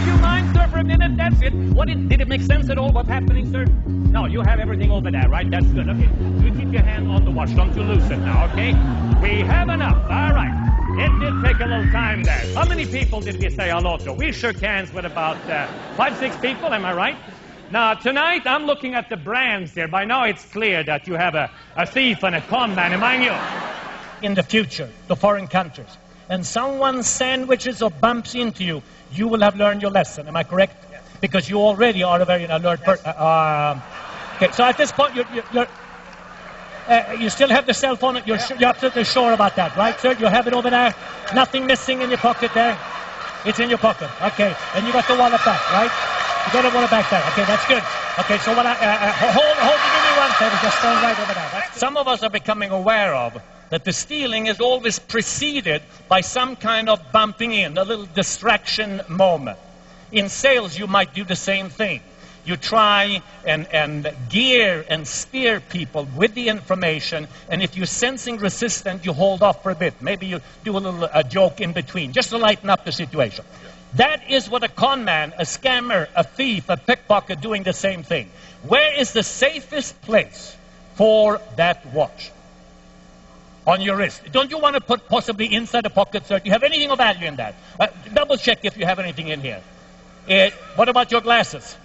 you mind, sir, for a minute? That's it. Did it make sense at all what's happening, sir? No, you have everything over there, right? That's good. Okay, you keep your hand on the watch. Don't you lose it now, okay? We have enough. All right. It did take a little time there. How many people did we say hello to? We shook hands with about 5, 6 people, am I right? Now, tonight, I'm looking at the brands here. By now, it's clear that you have a thief and a con man among you. In the future, to foreign countries, and someone sandwiches or bumps into you, you will have learned your lesson. Am I correct? Yes. Because you already are a very alert person. Okay, so at this point, you still have the cell phone. You're absolutely sure about that, right, sir? You have it over there. Nothing missing in your pocket there. It's in your pocket. Okay, and you got the wallet back, right? You got the wallet back there. Okay, that's good. Okay, so what hold give me one second. Just stand right over there. Some of us are becoming aware of that the stealing is always preceded by some kind of bumping in, a little distraction moment. In sales, you might do the same thing. You try and gear and steer people with the information, and if you're sensing resistance, you hold off for a bit. Maybe you do a little joke in between, just to lighten up the situation. That is what a con man, a scammer, a thief, a pickpocket doing the same thing. Where is the safest place for that watch? On your wrist. Don't you want to put possibly inside the pocket, sir? Do you have anything of value in that? Double check if you have anything in here. What about your glasses?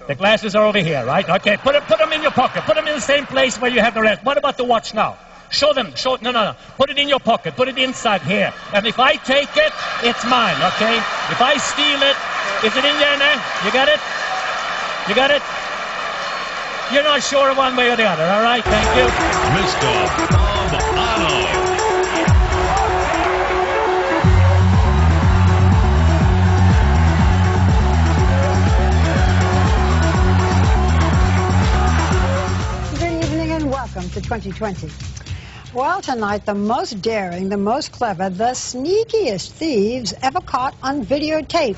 The glasses are over here, right? Okay, put them in your pocket. Put them in the same place where you have the rest. What about the watch now? Show them. No. Put it in your pocket. Put it inside here. And if I take it, it's mine, okay? If I steal it, is it in there now? You got it? You got it? You're not sure one way or the other, all right? Thank you. Mr. Bob Arno. Welcome to 2020. Well, tonight, the most daring, the most clever, the sneakiest thieves ever caught on videotape.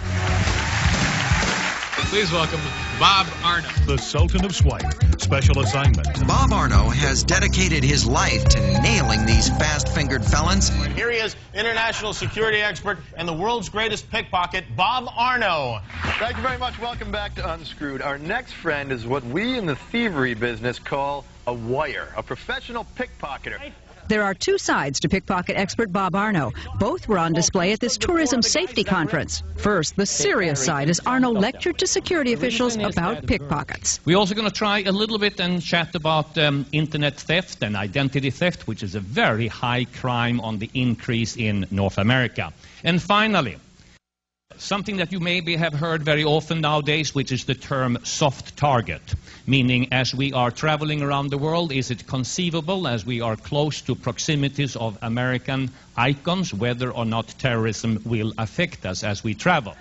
Please welcome Bob Arno. The Sultan of Swipe. Special assignment. Bob Arno has dedicated his life to nailing these fast-fingered felons. Here he is, international security expert and the world's greatest pickpocket, Bob Arno. Thank you very much. Welcome back to Unscrewed. Our next friend is what we in the thievery business call a wire, a professional pickpocketer. There are two sides to pickpocket expert Bob Arno. Both were on display at this tourism safety conference. First, the serious side as Arno lectured to security officials about pickpockets. We're also going to try a little bit and chat about internet theft and identity theft, which is a very high crime on the increase in North America. And finally, something that you maybe have heard very often nowadays, which is the term soft target, meaning as we are traveling around the world, is it conceivable as we are close to proximities of American icons, whether or not terrorism will affect us as we travel?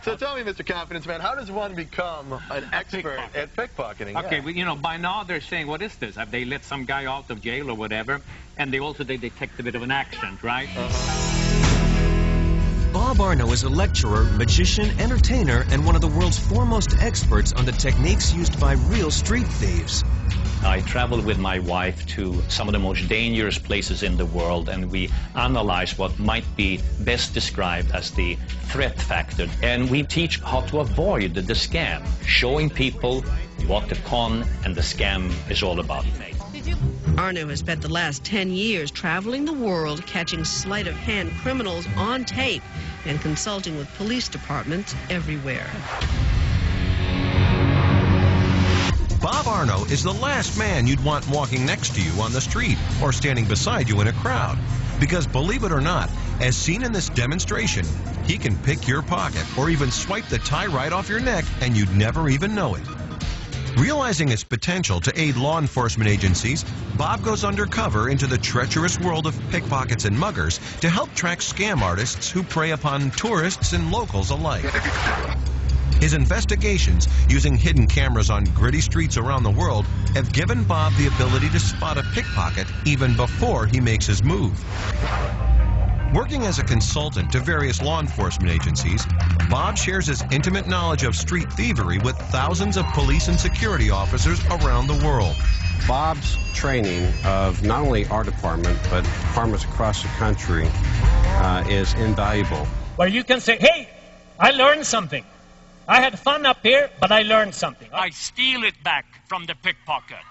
So tell me, Mr. Confidence Man, how does one become an expert at pickpocketing? Okay, well, you know, by now they're saying, what is this? Have they let some guy out of jail or whatever? And they detect a bit of an accent, right? Bob Arno is a lecturer, magician, entertainer, and one of the world's foremost experts on the techniques used by real street thieves. I travel with my wife to some of the most dangerous places in the world, and we analyze what might be best described as the threat factor. And we teach how to avoid the scam, showing people what the con and the scam is all about. Arno has spent the last 10 years traveling the world, catching sleight-of-hand criminals on tape and consulting with police departments everywhere. Bob Arno is the last man you'd want walking next to you on the street or standing beside you in a crowd. Because believe it or not, as seen in this demonstration, he can pick your pocket or even swipe the tie right off your neck and you'd never even know it. Realizing its potential to aid law enforcement agencies, Bob goes undercover into the treacherous world of pickpockets and muggers to help track scam artists who prey upon tourists and locals alike. His investigations, using hidden cameras on gritty streets around the world, have given Bob the ability to spot a pickpocket even before he makes his move. Working as a consultant to various law enforcement agencies, Bob shares his intimate knowledge of street thievery with thousands of police and security officers around the world. Bob's training of not only our department, but departments across the country is invaluable. Where you can say, hey, I learned something. I had fun up here, but I learned something. I steal it back from the pickpocket.